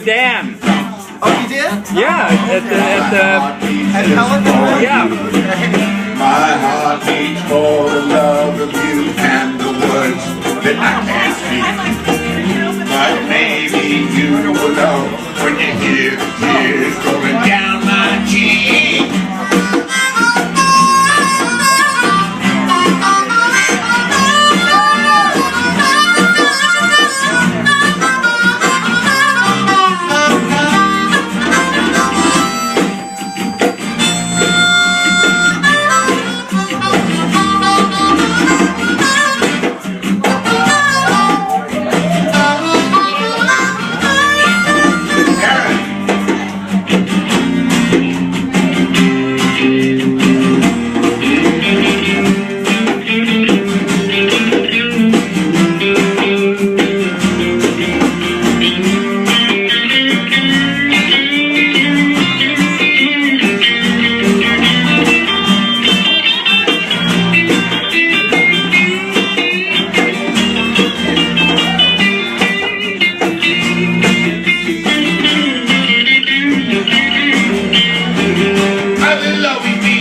Dan. Oh, you did? Yeah, at Pelican? yeah. My heart beats for the love of you and the words that I can't speak. But maybe you will know when you hear the tears rolling down my cheek. I will always be